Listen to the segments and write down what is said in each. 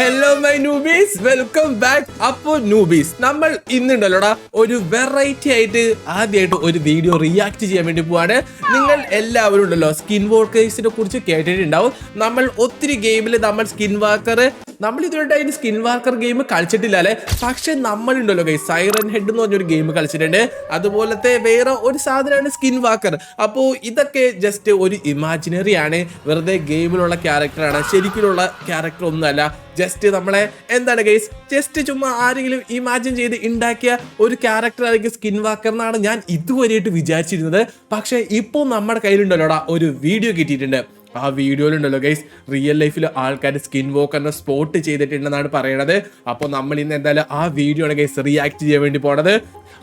Hello my noobies, welcome back. അപ്പോ noobies, നമ്മൾ ഇന്നുണ്ടല്ലോടാ ഒരു വെറൈറ്റി ആയിട്ട് ആദ്യമായിട്ട് ഒരു വീഡിയോ റിയാക്ട് ചെയ്യാൻ വേണ്ടി പോവാണ്. നിങ്ങൾ എല്ലാവരും ഉണ്ടല്ലോ സ്കിൻ വാക്കേഴ്സിനെ കുറിച്ച് കേട്ടിട്ടുണ്ടാവും. നമ്മൾ ഒത്തിരി ഗെയിമിൽ നമ്മൾ സ്കിൻ വാക്കർ ഇതുവരെയായിട്ട് സ്കിൻ വാക്കർ ഗെയിം കളിച്ചിട്ടില്ല അല്ലെ. പക്ഷെ നമ്മളുണ്ടല്ലോ ഗൈസ് സൈറൻ ഹെഡ് എന്ന് പറഞ്ഞൊരു ഗെയിം കളിച്ചിട്ടുണ്ട്. അതുപോലത്തെ വേറെ ഒരു സാധനമാണ് സ്കിൻ വാക്കർ. അപ്പോൾ ഇതൊക്കെ ജസ്റ്റ് ഒരു ഇമാജിനറി ആണ്, വെറുതെ ഗെയിമിലുള്ള ക്യാരക്ടറാണ്, ശരിക്കുള്ള ക്യാരക്ടർ ഒന്നുമല്ല. ജസ്റ്റ് നമ്മളെ എന്താണ് ഗൈസ്, ജസ്റ്റ് ചുമ്മാ ആരെങ്കിലും ഇമാജിൻ ചെയ്ത് ഉണ്ടാക്കിയ ഒരു ക്യാരക്ടർ ആയിരിക്കും സ്കിൻ വാക്കർ എന്നാണ് ഞാൻ ഇതുവരെയായിട്ട് വിചാരിച്ചിരുന്നത്. പക്ഷെ ഇപ്പോൾ നമ്മുടെ കയ്യിലുണ്ടല്ലോടാ ഒരു വീഡിയോ കിട്ടിയിട്ടുണ്ട്. ആ വീഡിയോയിലുണ്ടല്ലോ ഗൈസ് റിയൽ ലൈഫിൽ ആൾക്കാർ സ്കിൻ വാക്കറിനെ സ്പോട്ട് ചെയ്തിട്ടുണ്ടെന്നാണ് പറയണത്. അപ്പോൾ നമ്മൾ ഇന്ന് എന്തായാലും ആ വീഡിയോ ആണ് ഗൈസ് റിയാക്ട് ചെയ്യാൻ വേണ്ടി പോണത്.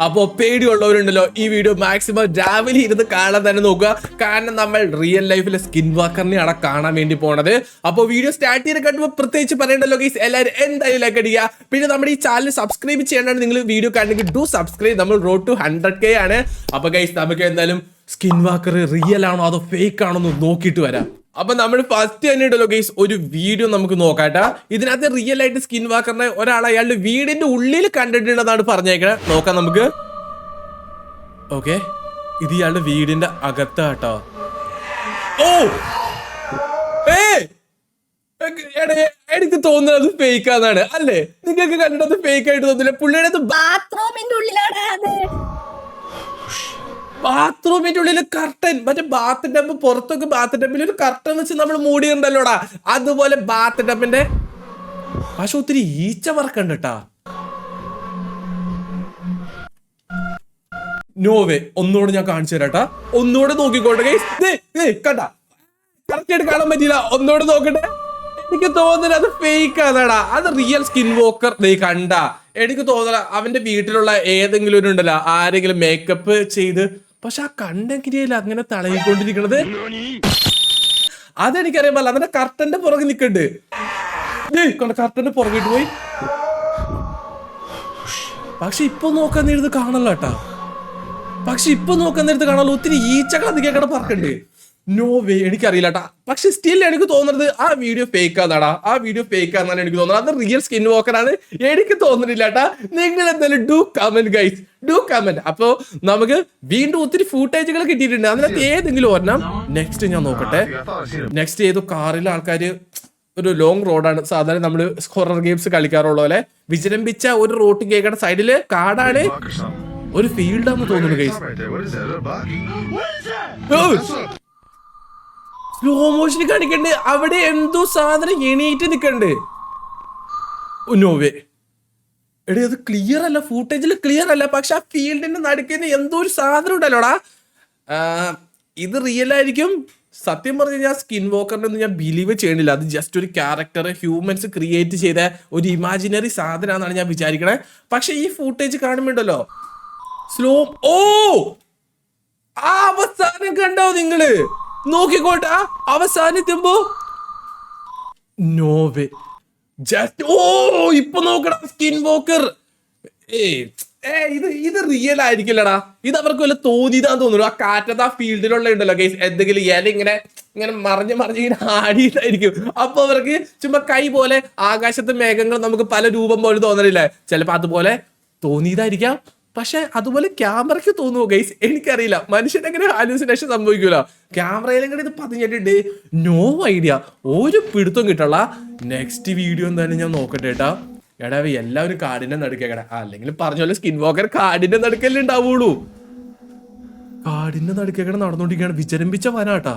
അപ്പോൾ പേടിയുള്ളവരുണ്ടല്ലോ ഈ വീഡിയോ മാക്സിമം രാവിലെ ഇരുന്ന് കാണാൻ തന്നെ നോക്കുക, കാരണം നമ്മൾ റിയൽ ലൈഫിലെ സ്കിൻ വാക്കറിനെയാണ് കാണാൻ വേണ്ടി പോണത്. അപ്പോൾ വീഡിയോ സ്റ്റാർട്ട് ചെയ്ത് കണ്ടുമ്പോൾ പ്രത്യേകിച്ച് പറയണ്ടല്ലോ ഗൈസ്, എല്ലാവരും എന്തായാലും ലൈക്ക് അടിക്കുക. പിന്നെ നമ്മുടെ ഈ ചാനൽ സബ്സ്ക്രൈബ് ചെയ്യേണ്ടതാണ്. നിങ്ങൾ വീഡിയോ കാണണമെങ്കിൽ ഡു സബ്സ്ക്രൈബ്. നമ്മൾ റോഡ് ടു 100K ആണ്. അപ്പോൾ ഗൈസ് നമുക്ക് എന്തായാലും സ്കിൻ വാക്കർ റിയൽ ആണോ അതോ ഫേക്ക് ആണോ എന്ന് നോക്കിയിട്ട് വരാം. അപ്പൊ നമ്മൾ ഫസ്റ്റ് തന്നെ ഉണ്ടല്ലോ ഗൈസ് ഒരു വീഡിയോ നമുക്ക് നോക്കാട്ടാ. ഇതിനകത്ത് റിയൽ ആയിട്ട് സ്കിൻ വാക്കറിനെ ഒരാൾ അയാളുടെ വീടിന്റെ ഉള്ളിൽ കണ്ടിട്ടുണ്ടെന്നാണ് പറഞ്ഞേക്കണേ. നോക്കാം നമുക്ക്. ഓക്കെ, ഇത് ഇയാളുടെ വീടിന്റെ അകത്താട്ടോ. ഓ എനിക്ക് തോന്നുന്നത് അത് ഫേക്ക് ആണെന്നാണ് അല്ലേ? നിങ്ങൾക്ക് കണ്ടിട്ട് അത് ഫേക്ക് ആയിട്ട് തോന്നില്ല? പുള്ളിയുടെ ബാത്റൂമിന്റെ ഉള്ളിലാണ് ബാത്റൂമിന്റെ ഉള്ളിൽ കർട്ടൻ, മറ്റേ ബാത്ത് ടബ് പുറത്തൊക്കെ ബാത്ത് ടബിൽ ഒരു കർട്ടൻ വെച്ച് നമ്മൾ മൂടിയുണ്ടല്ലോടാ, അതുപോലെ ബാത്ത് ടബിന്റെ. പക്ഷെ ഒത്തിരി ഈച്ച വറക്കണ്ട് കേട്ടാ. നോവേ, ഒന്നുകൂടെ ഞാൻ കാണിച്ചു തരാട്ടാ. ഒന്നുകൂടെ നോക്കിക്കോട്ടെ കണ്ടാ, കറക്റ്റ് ആയിട്ട് കാണാൻ പറ്റിയില്ല. ഒന്നുകൂടെ നോക്കട്ടെ. എനിക്ക് തോന്നുന്നില്ല അത് ഫേക്ക് ആണടാ, അത് റിയൽ സ്കിൻ വാക്കർ. കണ്ട, എനിക്ക് തോന്നല അവന്റെ വീട്ടിലുള്ള ഏതെങ്കിലും ഒരു ഉണ്ടല്ലോ ആരെങ്കിലും മേക്കപ്പ് ചെയ്ത്, പക്ഷെ ആ കണ്ടെങ്കിലല്ല അങ്ങനെ തളയിക്കൊണ്ടിരിക്കണത്. അതെനിക്കറിയാൻ പാടില്ല. അവന്റെ കർട്ടന്റെ പുറകെ നിക്കണ്ട്, കർട്ടന്റെ പുറകിട്ട് പോയി. പക്ഷെ ഇപ്പൊ നോക്കാൻ നേരത്ത് കാണല്ലോ കേട്ടാ. പക്ഷെ ഇപ്പൊ നോക്കാൻ നേരത്ത് കാണാലോ ഒത്തിരി ഈച്ചകൾ അധികം പറക്കണ്ട്. നോ വേ, എനിക്കറിയില്ല കേട്ടാ. പക്ഷെ സ്റ്റിൽ എനിക്ക് തോന്നുന്നത് ആ വീഡിയോ ഫേക്ക് ആണെന്നാടാ. ആ വീഡിയോ ഫേക്ക് ആണെന്നാണ് എനിക്ക് തോന്നുന്നത്. അത് റിയൽ സ്കിൻ വാക്കറാണ് എനിക്ക് തോന്നുന്നില്ല കേട്ടാ. നിങ്ങൾ എന്തായാലും do comment guys, do comment. അപ്പൊ നമുക്ക് വീണ്ടും ഒത്തിരി ഫൂട്ടേജുകൾ കിട്ടിയിട്ടുണ്ട്. അതിനകത്ത് ഏതെങ്കിലും ഒരെണ്ണം നെക്സ്റ്റ് ഞാൻ നോക്കട്ടെ. നെക്സ്റ്റ് ഏതോ കാറിലെ ആൾക്കാര്, ഒരു ലോങ് റോഡാണ്, സാധാരണ നമ്മള് ഹൊറർ ഗെയിംസ് കളിക്കാറുള്ള പോലെ വിജൃംഭിച്ച ഒരു റോഡ് കേൾക്കണ സൈഡില് കാടാണ്, ഒരു ഫീൽഡാന്ന് തോന്നുന്നു ഗൈസ്. Slow motion കാണിക്കണ്ട്. അവിടെ എന്തോ സാധനം എണീറ്റ് നിക്കണ്ട്. നോവേ എടേ, അത് ക്ലിയർ അല്ല, ഫൂട്ടേജിൽ ക്ലിയർ അല്ല. പക്ഷെ ആ ഫീൽഡിന്റെ നടുക്കുന്ന എന്തോ ഒരു സാധനം ഉണ്ടല്ലോടാ. ഇത് റിയൽ ആയിരിക്കും. സത്യം പറഞ്ഞു കഴിഞ്ഞാൽ സ്കിൻ വാക്കറിനെ ഒന്നും ഞാൻ ബിലീവ് ചെയ്യണില്ല. അത് ജസ്റ്റ് ഒരു ക്യാരക്ടർ ഹ്യൂമൻസ് ക്രിയേറ്റ് ചെയ്ത ഒരു ഇമാജിനറി സാധനമാണെന്നാണ് ഞാൻ വിചാരിക്കണേ. പക്ഷെ ഈ ഫൂട്ടേജ് കാണുമ്പോണ്ടല്ലോ സ്ലോ, ഓ ആ അവസാനം കണ്ടോ നിങ്ങള്? നോക്കിക്കോട്ടെ, അവസാനിത്തുമ്പോ നോവേ ജസ്റ്റ്, ഓ ഇപ്പൊ നോക്കണം സ്കിൻ വാക്കർ. ഇത് റിയൽ ആയിരിക്കില്ലടാ. ഇത് അവർക്ക് വല്ല തോന്നിയതാന്ന് തോന്നുന്നു. ആ കാറ്റത്ത് ആ ഫീൽഡിലുള്ള ഉണ്ടല്ലോ ഗൈസ്, എന്തെങ്കിലും ഇല ഇങ്ങനെ മറിഞ്ഞ് ഇങ്ങനെ ആടിയിട്ടായിരിക്കും. അപ്പൊ അവർക്ക് ചുമ്മാ കൈ പോലെ ആകാശത്തെ മേഘങ്ങൾ നമുക്ക് പല രൂപം പോലെ തോന്നലില്ലേ? ചിലപ്പോ അതുപോലെ തോന്നിയതായിരിക്കാം. പക്ഷെ അതുപോലെ ക്യാമറയ്ക്ക് തോന്നുമോ ഗൈസ്? എനിക്കറിയില്ല. മനുഷ്യൻ എങ്ങനെ ഹാലൂസിനേഷൻ സംഭവിക്കൂലോ? ക്യാമറയിലും കൂടി ഇത് പതിഞ്ഞിട്ടുണ്ട്. നോ ഐഡിയ, ഒരു പിടുത്തം കിട്ടള്ള. നെക്സ്റ്റ് വീഡിയോ എന്തായാലും ഞാൻ നോക്കട്ടെ കേട്ടാ. എടാ എല്ലാവരും കാടിന്റെ നടുക്കേക്കട, അല്ലെങ്കിൽ പറഞ്ഞ പോലെ സ്കിൻ വാക്കർ കാടിന്റെ നടുക്കല്ലേ ഉണ്ടാവുള്ളൂ. കാടിന്റെ നടുക്കേക്കട നടന്നുകൊണ്ടിരിക്കുകയാണ്, വിചരംഭിച്ച വനാട്ടാ.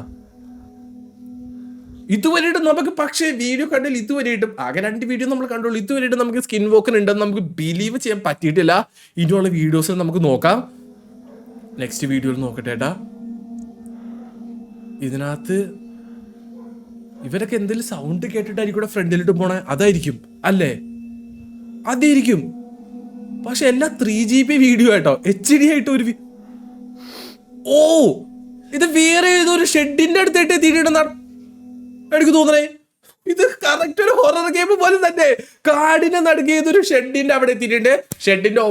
ഇതുവരെയായിട്ടും നമുക്ക്, പക്ഷേ വീഡിയോ കണ്ടില്ല ഇതുവരെയായിട്ടും. ആകെ 2 വീഡിയോ നമ്മൾ കണ്ടുള്ളൂ. ഇതുവരെയായിട്ടും നമുക്ക് സ്കിൻ വാക്കർ ഉണ്ടെന്ന് നമുക്ക് ബിലീവ് ചെയ്യാൻ പറ്റിയിട്ടില്ല. ഇനിയുള്ള വീഡിയോസ് നമുക്ക് നോക്കാം. നെക്സ്റ്റ് വീഡിയോയിൽ നോക്കട്ടെ ഏട്ടാ. ഇതിനകത്ത് ഇവരൊക്കെ എന്തെങ്കിലും സൗണ്ട് കേട്ടിട്ടായിരിക്കും ഫ്രണ്ടിലിട്ട് പോണേ. അതായിരിക്കും അല്ലേ? അതായിരിക്കും. പക്ഷെ എല്ലാം 3GB വീഡിയോ ആയിട്ടോ, HD ആയിട്ട് ഒരു. ഓ ഇത് വേറെ ഏതൊരു ഷെഡിന്റെ അടുത്തായിട്ട് എത്തിയിട്ടുണ്ടെന്നാണ് എനിക്ക് തോന്നണേ. ഇത് കറക്റ്റ് ഒരു ഹൊറർ ഗെയിം പോലെ തന്നെ. കാടിനെ നടുക്ക് ഏതൊരു ഷെഡിന്റെ അവിടെ എത്തിയിട്ടുണ്ട്. ഷെഡിന്റെ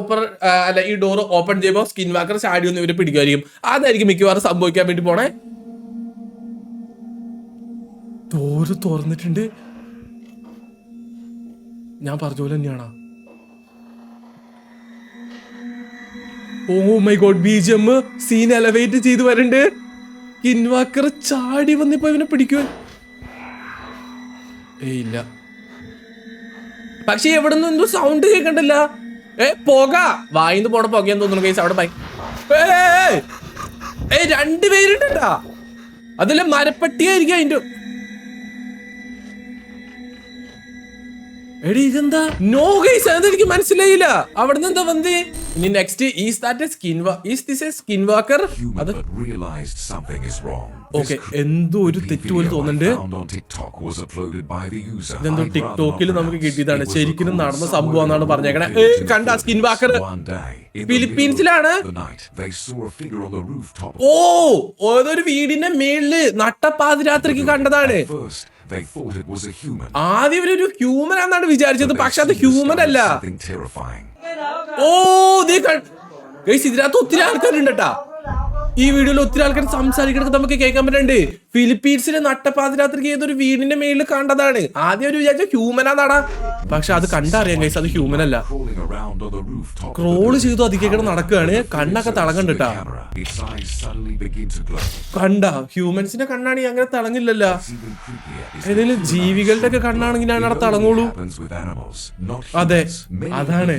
അല്ല ഈ ഡോർ ഓപ്പൺ ചെയ്യുമ്പോൾ സ്കിൻ വാക്കർ ചാടി ഒന്ന് ഇവര് പിടിക്കുമായിരിക്കും. അതായിരിക്കും മിക്കവാറും സംഭവിക്കാൻ വേണ്ടി പോണേ. ഡോറ് തുറന്നിട്ടുണ്ട്. ഞാൻ പറഞ്ഞ പോലെ തന്നെയാണോ? Oh my God, BGM scene elevate ചെയ്ത് വരണ്ട്. സ്കിൻവാക്കർ ചാടി വന്നിപ്പോ ഇവനെ പിടിക്കുവാൻ. ഇല്ല, പക്ഷെ എവിടെ നിന്ന് എന്തോ സൗണ്ട് കേൾക്കണ്ടല്ല. പോക വായിന്ന് പോണ പുകയെന്ന് തോന്നുന്നു കേസ്. അവിടെ രണ്ടുപേരുണ്ടാ, അതിലെ മരപ്പട്ടിയായിരിക്കും അതിന്റെ. എടി ഇതെന്താ? നോ ഗൈസ്, അതെനിക്ക് മനസ്സിലായില്ല. അവിടുന്ന് എന്താ വന്നേ? ഇനി നെക്സ്റ്റ് സ്കിൻവാക്കർ. അത് ഓക്കെ, എന്തോ ഒരു തെറ്റ് പോലെ തോന്നുന്നുണ്ട്. ഇതെന്തോ ടിക്ടോക്കിൽ നമുക്ക് കിട്ടിയതാണ്, ശരിക്കും നടന്ന സംഭവം എന്നാണ് പറഞ്ഞേക്കണേ. കണ്ട സ്കിൻവാക്കർ ഫിലിപ്പീൻസിലാണ്. ഓ, ഏതൊരു വീടിന്റെ മേളില് നട്ടപ്പാതിരാത്രിക്ക് കണ്ടതാണ്. ആദ്യം ഒരു ഹ്യൂമൻ ആണെന്നാണ് വിചാരിച്ചത്, പക്ഷെ അത് ഹ്യൂമൻ അല്ല. ഓ ഇതിനകത്ത് ഒത്തിരി ആൾക്കാരുണ്ട് കേട്ടാ. ഈ വീഡിയോയിൽ ഒത്തിരി ആൾക്കാർ സംസാരിക്കണത് നമുക്ക് കേൾക്കാൻ പറ്റുന്നുണ്ട്. ഫിലിപ്പീൻസിലെ നട്ടപ്പാതിരാത്രിക്ക് ഏതൊരു വീടിന്റെ മേളിൽ കണ്ടതാണ്. ആദ്യം ഒരു വിചാരിച്ച ഹ്യൂമനാന്നാടാ, പക്ഷെ അത് കണ്ടറിയാം ഗൈസ്, അത് ഹ്യൂമൻ അല്ല. ക്രോള് ചെയ്തു അതിക്കേക്കടെ നടക്കുകയാണ്. കണ്ണൊക്കെ തിളങ്ങണ്ടിട്ടാ. കണ്ട ഹ്യൂമൻസിന്റെ കണ്ണാണെങ്കിൽ അങ്ങനെ തിളങ്ങില്ലല്ലോ. ഏതെങ്കിലും ജീവികളുടെ ഒക്കെ കണ്ണാണെങ്കിൽ ഞാൻ അവിടെ തിളങ്ങുള്ളൂ. അതെ, അതാണ്.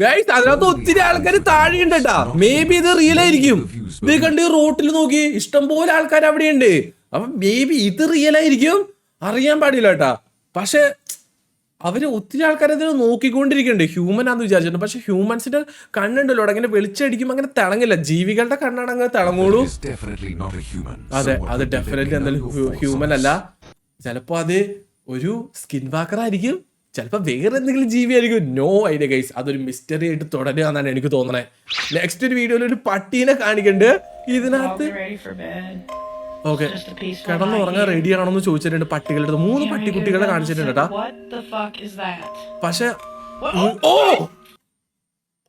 അതിനകത്ത് ഒത്തിരി ആൾക്കാർ താഴെയുണ്ട് കേട്ടാ. മേ ബി ഇത് റിയൽ ആയിരിക്കും. ഇത് കണ്ട് റോട്ടിൽ നോക്കി ഇഷ്ടംപോലെ ആൾക്കാർ അവിടെയുണ്ട്. അപ്പൊ മേ ബി ഇത് റിയൽ ആയിരിക്കും, അറിയാൻ പാടില്ല കേട്ടാ. പക്ഷെ അവര് ഒത്തിരി ആൾക്കാർ ഇതിനെ നോക്കിക്കൊണ്ടിരിക്കുന്നുണ്ട്. ഹ്യൂമൻ ആണെന്ന് വിചാരിച്ചിട്ടുണ്ട്, പക്ഷെ ഹ്യൂമൻസിന്റെ കണ്ണുണ്ടല്ലോ അങ്ങനെ വെളിച്ചടിക്കുമ്പോ അങ്ങനെ തിളങ്ങില്ല. ജീവികളുടെ കണ്ണാണ് അങ്ങനെ തിളങ്ങുള്ളൂ. അതെ, അത് ഡെഫിനറ്റ്ലി എന്തായാലും ഹ്യൂമൻ അല്ല. ചിലപ്പോ അത് ഒരു സ്കിൻ വാക്കർ ആയിരിക്കും, ചിലപ്പോ വേറെ എന്തെങ്കിലും ജീവിയായിരിക്കും. നോ ഐഡിയ ഗൈസ്, അതൊരു മിസ്റ്ററി ആയിട്ട് തുടരുക എന്നാണ് എനിക്ക് തോന്നണേ. നെക്സ്റ്റ് ഒരു വീഡിയോയിൽ ഒരു പട്ടീനെ കാണിക്കണ്ട്. ഇതിനകത്ത് ഓക്കെ, കിടന്നുറങ്ങാൻ റെഡി ആണോന്ന് ചോദിച്ചിട്ടുണ്ട്. പട്ടികളുടെ 3 പട്ടിക്കുട്ടികളെ കാണിച്ചിട്ടുണ്ട് കേട്ടാ. പക്ഷെ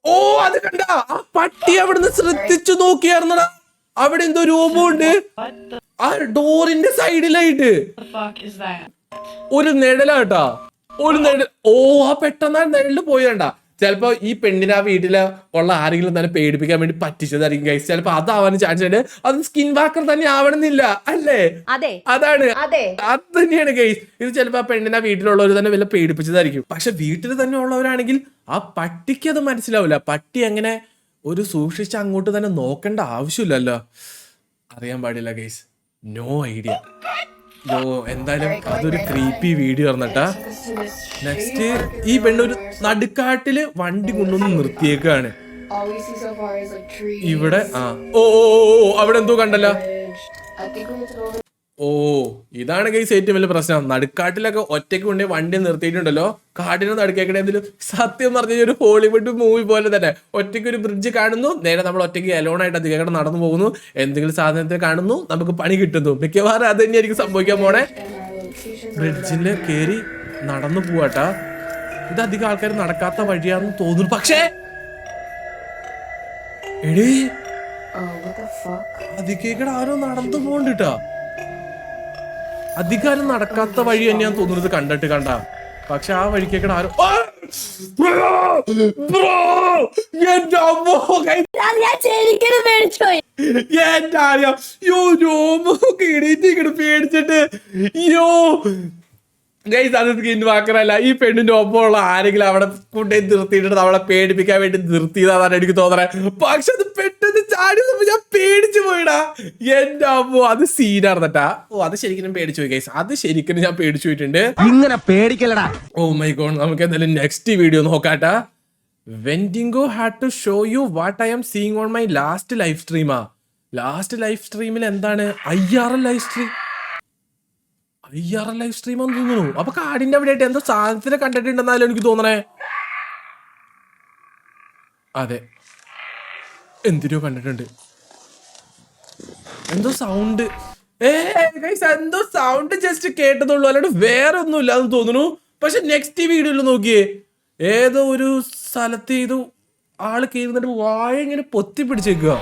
ഓ അത് കണ്ട, ആ പട്ടി അവിടുന്ന് ശ്രദ്ധിച്ചു നോക്കിയായിരുന്നടാ. അവിടെ എന്തോ രൂപമുണ്ട് ആ ഡോറിന്റെ സൈഡിലായിട്ട്. ഒരു നിഴലാട്ടാ, ഒരു നിഴൽ. ഓ, ആ പെട്ടെന്ന് നിഴല് പോയണ്ട. ചിലപ്പോ ഈ പെണ്ണിനെ ആ വീട്ടില് ഉള്ള ആരെങ്കിലും തന്നെ പേടിപ്പിക്കാൻ വേണ്ടി പറ്റിച്ചതായിരിക്കും ഗൈസ്. ചിലപ്പോ അതാവാൻ ചാൻസ് ഉണ്ട്. അത് സ്കിൻ വാക്കർ തന്നെ ആവണമെന്നില്ല, അല്ലേ? അതാണ്, അത് തന്നെയാണ് ഗൈസ്. ഇത് ചിലപ്പോ ആ പെണ്ണിനെ വീട്ടിലുള്ളവർ തന്നെ വല്ല പേടിപ്പിച്ചതായിരിക്കും. പക്ഷെ വീട്ടിൽ തന്നെ ഉള്ളവരാണെങ്കിൽ ആ പട്ടിക്ക് അത് മനസ്സിലാവില്ല. പട്ടി അങ്ങനെ ഒരു സൂക്ഷിച്ച് അങ്ങോട്ട് തന്നെ നോക്കേണ്ട ആവശ്യമില്ലല്ലോ. അറിയാൻ പാടില്ല ഗൈസ്, നോ ഐഡിയ. എന്തായാലും അതൊരു ക്രീപ്പി വീഡിയോ ആയിരുന്നട്ടാ. നെക്സ്റ്റ് ഈ പെണ്ണൊരു നടുക്കാട്ടില് വണ്ടി കൊണ്ടൊന്ന് നിർത്തിയേക്കാണ്. ഇവിടെ അവിടെ എന്തോ കണ്ടല്ലോ. ഓ, ഇതാണ് ഗൈസ് ഏറ്റവും വലിയ പ്രശ്നം. നടുക്കാട്ടിലൊക്കെ ഒറ്റയ്ക്ക് കൊണ്ടേ വണ്ടി നിർത്തിയിട്ടുണ്ടല്ലോ. കാട്ടിന് നടുക്കേക്കണേ എന്തെങ്കിലും. സത്യം പറഞ്ഞ ഒരു ഹോളിവുഡ് മൂവി പോലെ തന്നെ. ഒറ്റയ്ക്ക് ഒരു ബ്രിഡ്ജ് കാണുന്നു, നേരെ നമ്മൾ ഒറ്റയ്ക്ക് അലോണായിട്ട് അതിക്കേക്കടെ നടന്നു പോകുന്നു. എന്തെങ്കിലും സാധനത്തെ കാണുന്നു, നമുക്ക് പണി കിട്ടുന്നു. മിക്കവാറും അത് തന്നെയായിരിക്കും സംഭവിക്കാൻ പോണേ. ബ്രിഡ്ജില് കയറി നടന്നു പോവാട്ടാ. ഇത് അധികം ആൾക്കാർ നടക്കാത്ത വഴിയാണെന്ന് തോന്നുന്നു. പക്ഷേ എടീ, അതിക്കേക്കടെ ആരോ നടന്നു പോകണ്ടിട്ടാ. അധികാരം നടക്കാത്ത വഴി തന്നെയാന്ന് തോന്നുന്നത് കണ്ടിട്ട് കണ്ട. പക്ഷെ ആ വഴിക്കേക്കടെ ആരോ പേടിച്ചിട്ട്. ഗൈസ്, അത് സ്കിൻ വാക്കറല്ല. ഈ പെണ്ണിന്റെ ഒപ്പമുള്ള ആരെങ്കിലും അവിടെ കൊണ്ടുപോയി നിർത്തിയിട്ട് നമ്മളെ പേടിപ്പിക്കാൻ വേണ്ടി നിർത്തിയതാണ് എനിക്ക് തോന്നണേ. പക്ഷെ അത് പെട്ടെന്ന് ചാടി ഞാൻ പേടിച്ചു പോയിടാ. എന്റെ അമ്മോ, അത് സീനാർന്നട്ടാ. ഓ, അത് ശരിക്കും പേടിച്ചു പോയി ഗൈസ്. അത് ശരിക്കും ഞാൻ പേടിച്ചു പോയിട്ടുണ്ട്. ഇങ്ങനെ പേടിക്കലടാ. ഓ മൈ ഗോഡ്, നമുക്ക് എന്തായാലും നെക്സ്റ്റ് വീഡിയോ നോക്കാട്ടാ. Wendigo had to show you what I am seeing on my last live സ്ട്രീമാ. ലാസ്റ്റ് ലൈവ് സ്ട്രീമിൽ എന്താണ്? IRL live stream. IRL live stream എന്ന് തോന്നുന്നു. അപ്പൊ കാടിന്റെ അവിടെ ആയിട്ട് എന്തോ സാധനത്തിനെ കണ്ടിട്ടുണ്ടെന്നാലും എനിക്ക് തോന്നണേ. അതെ, എന്തിനോ കണ്ടിട്ടുണ്ട്. എന്തോ സൗണ്ട്, എന്തോ സൗണ്ട് ജസ്റ്റ് കേട്ടതുള്ളൂ, അല്ലാണ്ട് വേറെ ഒന്നും ഇല്ലാന്ന് തോന്നുന്നു. പക്ഷെ നെക്സ്റ്റ് വീഡിയോയിൽ നോക്കിയേ, ഏതോ ഒരു സ്ഥലത്ത് ഇത് ആള് കയറുന്നിട്ട് വായ ഇങ്ങനെ പൊത്തി പിടിച്ചേക്കുക.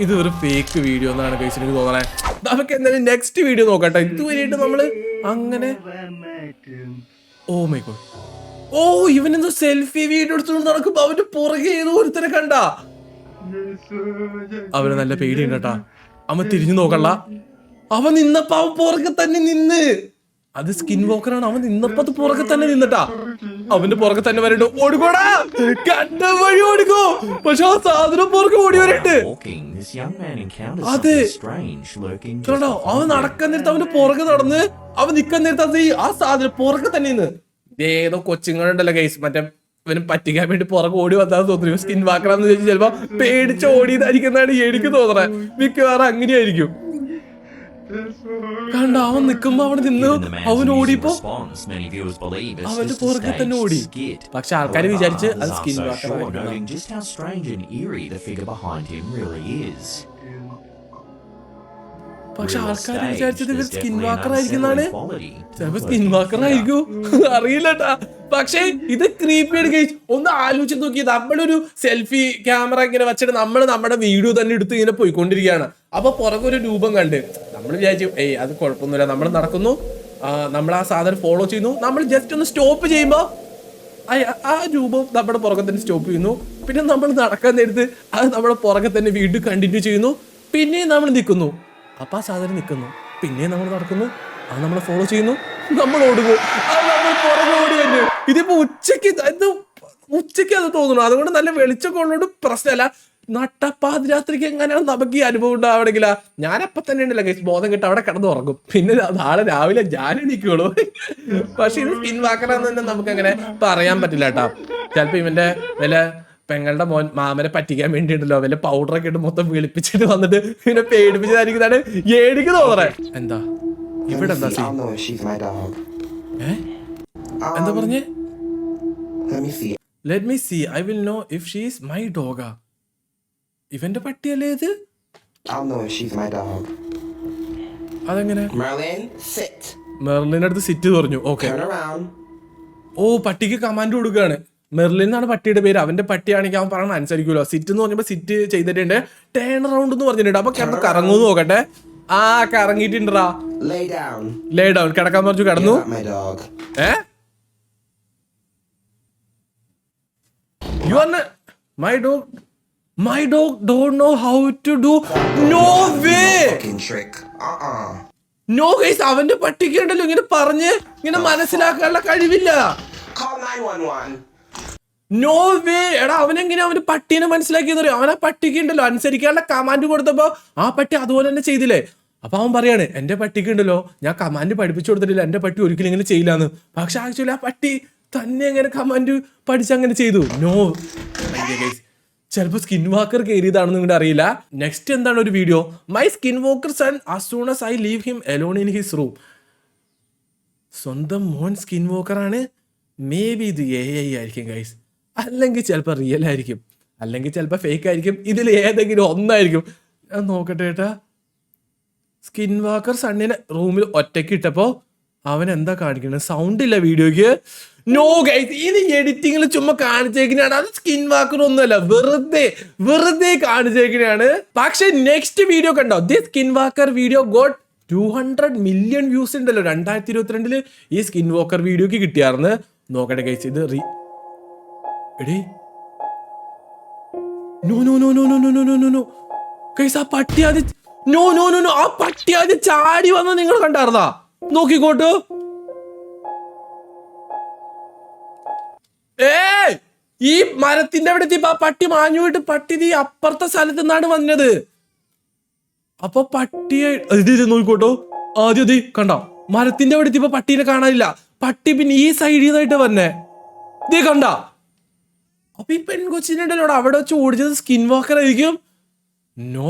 ഇത് ഒരു ഫേക്ക് വീഡിയോ എന്നാണ് ഗൈസ് എനിക്ക് തോന്നണേ. നമുക്ക് എന്തായാലും നെക്സ്റ്റ് വീഡിയോ നോക്കട്ടെ. ഇതുവരെയായിട്ട് നമ്മള് അങ്ങനെ ഓ മൈ ഗോഡ്, ഓ ഇവനെന്തോ സെൽഫി വീഡിയോ എടുത്തുകൊണ്ട് നടക്കുമ്പോ അവന്റെ പുറകെ ഏതോ ഒരുത്തരെ കണ്ട. അവന് നല്ല പേടിയുണ്ട് കേട്ടാ. അവൻ തിരിഞ്ഞു നോക്കണ്ട. അവൻ നിന്നപ്പോ അവൻ പുറകെ തന്നെ നിന്ന്. അത് സ്കിൻ വോക്കറാണ്. അവൻ നിന്നപ്പോ അത് പുറകെ തന്നെ നിന്നിട്ടാ. അവന്റെ പുറകെ തന്നെ വരണ്ട്. ഓടിക്കോടാ, കണ്ട വഴി ഓടിക്കോ. പക്ഷെ ആ സാധനം പുറകെ ഓടി വരണ്ട്. അതെ കേട്ടോ, അവൻ നടക്കാൻ നേരത്ത് അവന്റെ പുറകെ നടന്ന് അവൻ നിക്കാൻ നേരത്ത് അത് ആ സാധനം പുറകെ തന്നെ നിന്ന്. ഏതോ കൊച്ചുങ്ങളുണ്ടല്ലോ ഗൈസ്, മറ്റേ ഇവന് പറ്റിക്കാൻ വേണ്ടി പുറകെ ഓടി വന്നാന്ന് തോന്നുന്നു. സ്കിൻ വാക്കറാന്ന് ചോദിച്ചാൽ ചിലപ്പോ പേടിച്ച് ഓടിയതായിരിക്കുന്നതാണ് എനിക്ക് തോന്നുന്നത്. മിക്കവാറും അങ്ങനെയായിരിക്കും. കണ്ട അവൻ നിക്കുമ്പോ അവിടെ നിന്ന് അവൻ ഓടിയപ്പോ അവന്റെ പുറകെ തന്നെ ഓടി. പക്ഷെ ആൾക്കാർ വിചാരിച്ച് അത് സ്കിൻ വാക്കറാണ്. പക്ഷെ ആൾക്കാർ വിചാരിച്ചത് ഇവർ സ്കിൻ വാക്കർ ആയിരിക്കുന്നതാണ്. ചിലപ്പോ സ്കിൻ വാക്കർ ആയിരിക്കും, അറിയില്ലട്ടാ. പക്ഷെ ഇത് ക്രീപ്പിയാണ് ഗൈസ്. ഒന്ന് ആലോചിച്ച് നോക്കി, നമ്മളൊരു സെൽഫി ക്യാമറ ഇങ്ങനെ വെച്ചിട്ട് നമ്മൾ നമ്മുടെ വീഡിയോ തന്നെ എടുത്ത് ഇങ്ങനെ പോയിക്കൊണ്ടിരിക്കുകയാണ്. അപ്പൊ പുറകെ ഒരു രൂപം കണ്ട് നമ്മൾ വിചാരിച്ചു അത് കുഴപ്പമൊന്നുമില്ല, നമ്മൾ നടക്കുന്നു, നമ്മൾ ആ സാധനം ഫോളോ ചെയ്യുന്നു. നമ്മൾ ജസ്റ്റ് ഒന്ന് സ്റ്റോപ്പ് ചെയ്യുമ്പോ ആ രൂപം നമ്മുടെ പുറകെ തന്നെ സ്റ്റോപ്പ് ചെയ്യുന്നു. പിന്നെ നമ്മൾ നടക്കാൻ നേരത്ത് അത് നമ്മുടെ പുറകെ തന്നെ വീണ്ടും കണ്ടിന്യൂ ചെയ്യുന്നു. പിന്നെയും നമ്മൾ നിൽക്കുന്നു, അപ്പൊ ആ സാധനം നിൽക്കുന്നു. പിന്നെയും നമ്മൾ നടക്കുന്നു, അത് നമ്മൾ ഫോളോ ചെയ്യുന്നു, നമ്മൾ ഓടുന്നു, അത് നമ്മൾ പുറകെ ഓടി വരുന്നു. ഇതിപ്പോ ഉച്ചക്ക് അത് തോന്നുന്നു. അതുകൊണ്ട് നല്ല വെളിച്ചൊക്കെ ഉള്ളതുകൊണ്ട് പ്രശ്നമല്ല. നട്ടപ്പാതിരാത്രിക്ക് എങ്ങനെയാണ് നമുക്ക് ഈ അനുഭവം ഉണ്ടാവണമെങ്കിലാ ഞാനപ്പ തന്നെ ഉണ്ടല്ലോ ഗൈസ് ബോധം കിട്ടും, അവിടെ കിടന്ന് ഉറങ്ങും. പിന്നെ നാളെ രാവിലെ ഞാൻ എണീക്കുള്ളൂ. പക്ഷെ ഇത് സ്കിൻ വാക്കറാന്ന് തന്നെ നമുക്ക് അങ്ങനെ പറയാൻ പറ്റില്ല കേട്ടോ. ചിലപ്പോ ഇവന്റെ വല്ല പെങ്ങളുടെ മോൻ മാമനെ പറ്റിക്കാൻ വേണ്ടിയിട്ടല്ലോ വല്ല പൗഡറൊക്കെ ഇട്ട് മൊത്തം വിളിപ്പിച്ചിട്ട് വന്നിട്ട് പിന്നെ പേടിപ്പിച്ചതായിരിക്കുന്നതാണ് എനിക്ക് തോന്നണേ. എന്താ ഇവിടെ എന്താ എന്താ പറഞ്ഞേ? Let me see. I will know if she is my dog. ഇവന്റെ പട്ടിയല്ലേ ഇത്? I'll know if she's my dog. അതെങ്ങനെ? Merlin, sit. മെർലിന്റെ അടുത്ത് സിറ്റ് പറഞ്ഞു. ഓക്കെ. Turn around. ഓ പട്ടിക്ക് കമാൻഡ് കൊടുക്കുകയാണ്. മെർലിൻ എന്നാണ് പട്ടിയുടെ പേര്. അവന്റെ പട്ടിയാണെങ്കിൽ അവൻ പറയണ അനുസരിക്കുമല്ലോ. സിറ്റ് എന്ന് പറഞ്ഞപ്പോ സിറ്റ് ചെയ്തിട്ടുണ്ട്. ടേൺ അറൗണ്ട് എന്ന് പറഞ്ഞിട്ടുണ്ട്. അപ്പൊ കിടന്ന് കറങ്ങൂന്ന് നോക്കട്ടെ. ആ കറങ്ങിട്ടുണ്ടാ. Lay down. ലേ ഡൗൺ. കിടക്കാൻ പറഞ്ഞു, കിടന്നു. My dog. You are not my dog. My dog don't know how to do. No way. Fucking trick. No guys, അവന്റെ പട്ടിക്ക് ഉണ്ടല്ലോ ഇങ്ങനെ പറഞ്ഞ് ഇങ്ങനെ മനസ്സിലാക്കാനുള്ള കഴിവില്ല. Call 911. No way. എടാ അവനെങ്ങനെ അവന്റെ പട്ടീനെ മനസ്സിലാക്കിയെന്ന് അറിയാം. അവൻ ആ പട്ടിക്ക് ഉണ്ടല്ലോ അനുസരിക്കാനുള്ള കമാൻഡ് കൊടുത്തപ്പോ ആ പട്ടി അതുപോലെ തന്നെ ചെയ്തില്ലേ. അപ്പൊ അവൻ പറയാണ് എന്റെ പട്ടിക്ക് ഉണ്ടല്ലോ ഞാൻ കമാൻഡ് പഠിപ്പിച്ചു കൊടുത്തിട്ടില്ല, എന്റെ പട്ടി ഒരിക്കലും ഇങ്ങനെ ചെയ്യില്ലാന്ന്. പക്ഷെ ആക്ച്വലി ആ പട്ടി തന്നെ എങ്ങനെ കമാൻഡ് പഠിച്ചങ്ങനെ ചെയ്തു. നോ ഗൈസ്, ചിലപ്പോ സ്കിൻ വാക്കർ കയറിയതാണെന്ന് നിങ്ങളുടെ അറിയില്ല. നെക്സ്റ്റ് എന്താണ് ഒരു video, my skin walker son as soon as I leave him alone in his room. സ്വന്തം മോൻ സ്കിൻ വാക്കറാണ്. മേ ബി ഇത് AI ആയിരിക്കും ഗൈസ്, അല്ലെങ്കിൽ ചിലപ്പോൾ റിയൽ ആയിരിക്കും, അല്ലെങ്കിൽ ചിലപ്പോൾ ഫേക്ക് ആയിരിക്കും. ഇതിൽ ഏതെങ്കിലും ഒന്നായിരിക്കും. ഞാൻ നോക്കട്ടെ ഏട്ടാ. സ്കിൻ വാക്കർ സണ്ണിനെ റൂമിൽ ഒറ്റയ്ക്ക് ഇട്ടപ്പോ അവൻ എന്താ കാണിക്കുന്നത്? സൗണ്ട് ഇല്ല വീഡിയോക്ക്. നോ ഗൈസ്, ഇത് എഡിറ്റിങ്ങിൽ ചുമ്മാ കാണിച്ചേക്കുന്നതാണ്. അത് സ്കിൻ വാക്കർ ഒന്നുമല്ല, വെറുതെ കാണിച്ചേക്കുന്നതാണ്. പക്ഷെ നെക്സ്റ്റ് വീഡിയോ കണ്ടോ, the skin walker video got 200 million views ഉണ്ടല്ലോ. 2022 ഈ സ്കിൻ വാക്കർ വീഡിയോക്ക് കിട്ടിയാർന്ന്. നോക്കട്ടെ ഗൈസ്, ഇത് എടേ no no no no no no no no no guys, ആ പട്ടി അത് നോ നോ നോ നോ ആ പട്ടി അത് ചാടി വന്ന് നിങ്ങൾ കണ്ടാർന്നാ? നോക്കിക്കോട്ടു. ഈ മരത്തിന്റെ അവിടെ എത്തിയപ്പോ ആ പട്ടി മാഞ്ഞു പോയിട്ട് പട്ടി ഈ അപ്പുറത്തെ സ്ഥലത്ത് നിന്നാണ് വന്നത്. അപ്പൊ പട്ടിയെ നോക്കിക്കോട്ടോ. ആദ്യം കണ്ടോ മരത്തിന്റെ അവിടെ എത്തിയപ്പോ പട്ടീനെ കാണാനില്ല. പട്ടി പിന്നെ ഈ സൈഡിൽ നിന്നായിട്ട് വന്നേ. ഇതേ കണ്ട. അപ്പൊ ഈ പെൺകൊച്ചിനുണ്ടല്ലോ അവിടെ വെച്ച് ഓടിച്ചത് സ്കിൻ വാക്കർ ആയിരിക്കും. നോ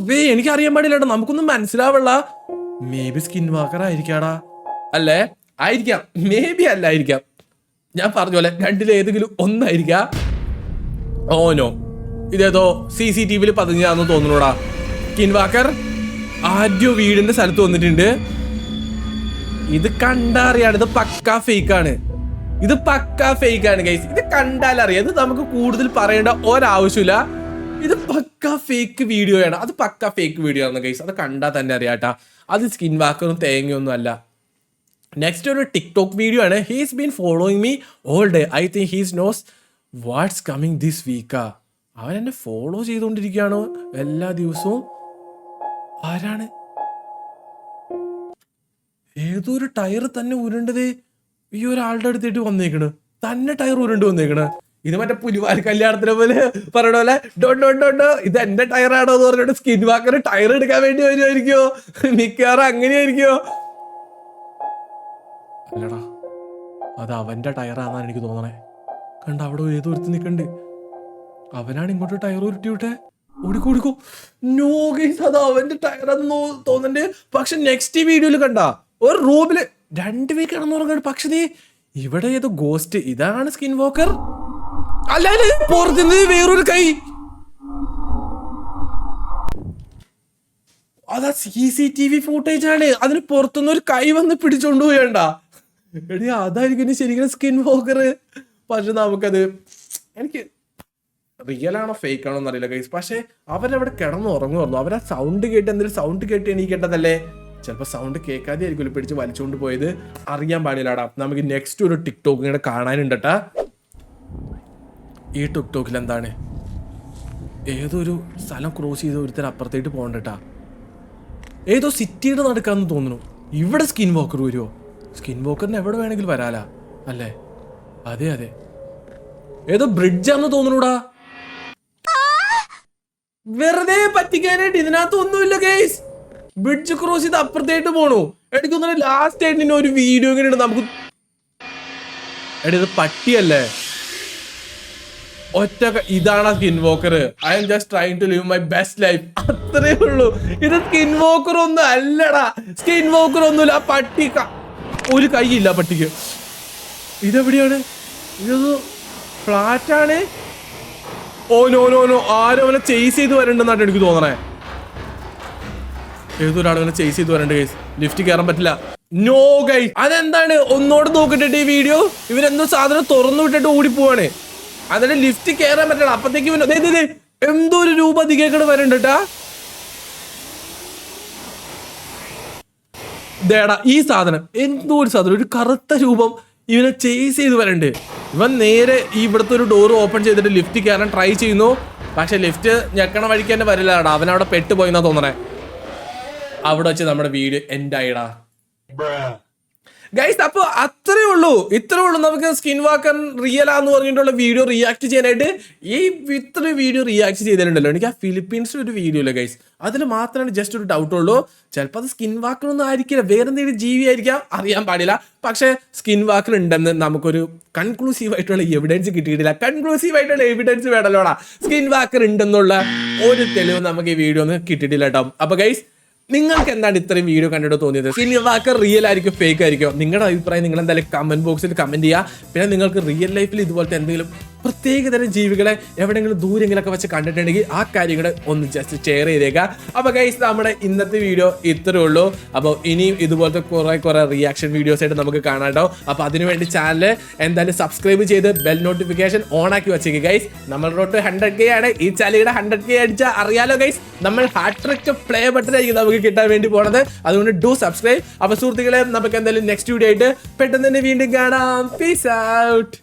വേ എനിക്കറിയാൻ പാടില്ല കേട്ടോ, നമുക്കൊന്നും മനസ്സിലാവുള്ള. മേ ബി സ്കിൻ വാക്കർ ആയിരിക്കാടാ. അല്ലേ? ആയിരിക്കാം. മേ ബി അല്ലായിരിക്കാം. ഞാൻ പറഞ്ഞ പോലെ രണ്ടിലേതെങ്കിലും ഒന്നായിരിക്കാം. ഓനോ ഇതേതോ CCTV പതിഞ്ഞാന്ന് തോന്നുന്നൂടാ. സ്കിൻ വാക്കർ ആദ്യം വീടിന്റെ സ്ഥലത്ത് വന്നിട്ടുണ്ട്. ഇത് കണ്ടറിയാണ്, ഇത് പക്കാ ഫേക്കാണ്. ഗൈസ്. ഇത് കണ്ടാലറിയാം. ഇത് നമുക്ക് കൂടുതൽ പറയേണ്ട ഒരാവശ്യമില്ല. ഇത് പക്ക ഫേക്ക് വീഡിയോ ആണ്. അത് പക്ക ഫേക്ക് വീഡിയോ ആണ് ഗൈസ്. അത് കണ്ടാൽ തന്നെ അറിയാട്ടാ, അത് സ്കിൻ വാക്കറും തേങ്ങയൊന്നും അല്ല. നെക്സ്റ്റ് ഒരു ടിക്ടോക്ക് വീഡിയോ ആണ്. He's been following me all day. I think he's knows what's coming this വീക്കാ. അവൻ എന്നെ ഫോളോ ചെയ്തുകൊണ്ടിരിക്കുകയാണോ എല്ലാ ദിവസവും? ആരാണ്? ഏതോ ഒരു ടയർ തന്നെ ഉരുണ്ടത് ഈ ഒരാളുടെ അടുത്തിട്ട് വന്നേക്കണ്. തന്നെ ടയർ ഉരുണ്ട് വന്നേക്കണ്. ഇത് മറ്റേ പുലിവാൽ കല്യാണത്തിനെ പോലെ പറയണ പോലെ ഡോ ഇത് എന്റെ ടയറാണോ എന്ന് പറഞ്ഞിട്ട് സ്കിൻ വാക്കർ ടയർ എടുക്കാൻ വേണ്ടി വരുമായിരിക്കോ? മിക്കവാറും അങ്ങനെയായിരിക്കോ? അല്ലടാ, അത് അവന്റെ ടയറാന്നാണ് എനിക്ക് തോന്നണേ. കണ്ട അവിടെ ഏതോ ഒരുത്ത് നിൽക്കണ്ട്. അവനാണ് ഇങ്ങോട്ട് ടയർ ഉരുട്ടി വിട്ടെ. ഓടിക്കോടിക്കോ. നോ ഗൈസ്, അത് അവന്റെ ടയറാന്ന് തോന്നണ്ടേ. പക്ഷെ നെക്സ്റ്റ് വീഡിയോയിൽ കണ്ട ഒരു റൂമില് 2 വീക്ക് ആണെന്ന് പറഞ്ഞ. പക്ഷേ ഇവിടെ ഏതോ ഗോസ്റ്റ്. ഇതാണ് സ്കിൻ വോക്കർ. അല്ല പുറത്തുനിന്ന് വേറൊരു കൈ. അതാ CCTV ഫൂട്ടേജ് ആണ്. അതിന് പുറത്തുനിന്ന് ഒരു കൈ വന്ന് പിടിച്ചോണ്ട് പോയണ്ട. എടി അതായിരിക്കും ശരിക്കും സ്കിൻ വോക്കർ. പക്ഷെ നമുക്കത് എനിക്ക് റിയൽ ആണോ ഫേക്ക് ആണോ എന്നറിയില്ല ഗൈസ്. പക്ഷെ അവരവിടെ കിടന്ന് ഉറങ്ങുമായിരുന്നു. അവരാ സൗണ്ട് കേട്ട് എന്തെങ്കിലും സൗണ്ട് കേട്ട് എണീക്കേണ്ടതല്ലേ? ചിലപ്പോൾ സൗണ്ട് കേൾക്കാതെ ആയിരിക്കും പിടിച്ച് വലിച്ചുകൊണ്ട് പോയത്. അറിയാൻ പാടില്ലാടാ. നമുക്ക് നെക്സ്റ്റ് ഒരു ടിക്ടോക്ക് ഇങ്ങനെ കാണാനുണ്ടട്ടാ. ഈ ടിക്ടോക്കിൽ എന്താണ്, ഏതൊരു സ്ഥലം ക്രോസ് ചെയ്ത് ഒരുത്തരം അപ്പുറത്തേട്ട് പോകണ്ടട്ടാ. ഏതോ സിറ്റിയുടെ നടക്കാന്ന് തോന്നുന്നു. ഇവിടെ സ്കിൻ വോക്കർ വരുമോ? സ്കിൻ വോക്കറിന് എവിടെ വേണമെങ്കിലും വരാലാ അല്ലേ? അതെ ഏതോ ബ്രിഡ്ജാന്ന് തോന്നുന്നുടാ. വെറുതെ പറ്റിക്കാനായിട്ട് ഇതിനകത്ത് ഒന്നുമില്ല ഗൈസ്. ബ്രിഡ്ജ് ക്രോസ് ചെയ്ത് അപ്പുറത്തേട്ട് പോണു. എനിക്കൊന്നും ലാസ്റ്റ് ആയിട്ട് ഇനി ഒരു വീഡിയോ ഇങ്ങനെ നമുക്ക്. എടി ഇത് പട്ടിയല്ലേ? ഒറ്റ ഇതാണ് skin walker. I'm just trying to live my best life. അത്രേ ഉള്ളൂ. ഇത് സ്കിൻ വോക്കർ ഒന്നും അല്ലടാ. സ്കിൻ വോക്കർ ഒന്നുമില്ല. ആ പട്ടി ഒരു കൈയില്ല പട്ടിക്ക്. ഇതെവിടെയാണ്? ഇതൊരു ഫ്ലാറ്റാണ്. ഓ നോ ആരും അവനെ ചേസ് ചെയ്ത് വരണ്ടെന്നാണ് എനിക്ക് തോന്നണേ. ഏതൊരാളെ ചേസ് ചെയ്ത് വരണ്ട ഗൈസ്. ലിഫ്റ്റ് കയറാൻ പറ്റില്ല. നോ ഗൈസ്, അതെന്താണ്? ഒന്നോട് നോക്കിട്ടിട്ട് ഈ വീഡിയോ ഇവരെന്തോ സാധനം തുറന്നു വിട്ടിട്ട് ഓടിപ്പോവാണ്. അതിന് ലിഫ്റ്റ് കയറാൻ പറ്റണം. അപ്പത്തേക്ക് എന്തോ ഒരു രൂപ അധികം വരണ്ടട്ടാ. ദേടാ ഈ സാധനം എന്തോ ഒരു സാധനം, ഒരു കറുത്ത രൂപം ഇവനെ ചേസ് ചെയ്ത് വരണ്ട്. ഇവൻ നേരെ ഇവിടുത്തെ ഒരു ഡോർ ഓപ്പൺ ചെയ്തിട്ട് ലിഫ്റ്റ് കയറാൻ ട്രൈ ചെയ്യുന്നു. പക്ഷെ ലിഫ്റ്റ് ഞെക്കണ വഴിക്ക് തന്നെ വരില്ലാടാ. അവനവിടെ പെട്ടുപോയിന്നാ തോന്നണേ. അവിടെ വെച്ച് നമ്മുടെ വീഡിയോ എൻഡ് ആയിടാ ഗൈസ്. അപ്പൊ ഇത്രേ ഉള്ളൂ. നമുക്ക് സ്കിൻ വാക്കർ റിയൽ ആന്ന് പറഞ്ഞിട്ടുള്ള വീഡിയോ റിയാക്ട് ചെയ്യാനായിട്ട്. ഇത്ര വീഡിയോ റിയാക്ട് ചെയ്തിട്ടുണ്ടല്ലോ. എനിക്ക് ആ ഫിലിപ്പീൻസിൽ ഒരു വീഡിയോ ഇല്ല ഗൈസ്. അതിൽ മാത്രമാണ് ജസ്റ്റ് ഒരു ഡൗട്ട് ഉള്ളൂ. ചിലപ്പോൾ അത് സ്കിൻ വാക്കർ ഒന്നും ആയിരിക്കില്ല, വേറെ എന്തെങ്കിലും ജീവി ആയിരിക്കാം, അറിയാൻ പാടില്ല. പക്ഷെ സ്കിൻ വാക്കർ ഉണ്ടെന്ന് നമുക്കൊരു കൺക്ലൂസീവ് ആയിട്ടുള്ള എവിഡൻസ് കിട്ടിയിട്ടില്ല. കൺക്ലൂസീവ് ആയിട്ടുള്ള എവിഡൻസ് വേണല്ലോടാ. സ്കിൻ വാക്കർ ഉണ്ടെന്നുള്ള ഒരു തെളിവ് നമുക്ക് ഈ വീഡിയോ ഒന്നും കിട്ടിയിട്ടില്ല കേട്ടോ. അപ്പൊ ഗൈസ്, നിങ്ങൾക്ക് എന്താണ് ഇത്രയും വീഡിയോ കണ്ടിട്ട് തോന്നിയത്? സ്കിൻ വാക്കർ റിയൽ ആയിരിക്കും ഫേക്ക് ആയിരിക്കും? നിങ്ങളുടെ അഭിപ്രായം നിങ്ങൾ എന്തായാലും കമന്റ് ബോക്സിൽ കമന്റ് ചെയ്യുക. പിന്നെ നിങ്ങൾക്ക് റിയൽ ലൈഫിൽ ഇതുപോലത്തെ എന്തെങ്കിലും പ്രത്യേകതരം ജീവികളെ എവിടെയെങ്കിലും ദൂരെങ്കിലൊക്കെ വെച്ച് കണ്ടിട്ടുണ്ടെങ്കിൽ ആ കാര്യങ്ങളെ ഒന്ന് ജസ്റ്റ് ഷെയർ ചെയ്തേക്കുക. അപ്പോൾ ഗൈസ്, നമ്മുടെ ഇന്നത്തെ വീഡിയോ ഇത്രേ ഉള്ളൂ. അപ്പോൾ ഇനിയും ഇതുപോലത്തെ കുറേ റിയാക്ഷൻ വീഡിയോസ് ആയിട്ട് നമുക്ക് കാണാട്ടോ. അപ്പോൾ അതിനുവേണ്ടി ചാനൽ എന്തായാലും സബ്സ്ക്രൈബ് ചെയ്ത് ബെൽ നോട്ടിഫിക്കേഷൻ ഓൺ ആക്കി വെച്ചേക്കുക ഗൈസ്. നമ്മൾ റോട്ട് 100K ആണ്. ഈ ചാനലിയുടെ 100K അടിച്ചാൽ അറിയാലോ ഗൈസ്, നമ്മൾ ഹാട്രിക് പ്ലേ ബട്ടൺ ആയിരിക്കും നമുക്ക് കിട്ടാൻ വേണ്ടി പോണത്. അതുകൊണ്ട് ഡു സബ്സ്ക്രൈബ്. അപ്പോൾ സുഹൃത്തുക്കളെ, നമുക്ക് എന്തായാലും നെക്സ്റ്റ് വീഡിയോ ആയിട്ട് പെട്ടെന്ന് തന്നെ വീണ്ടും കാണാം. Peace out.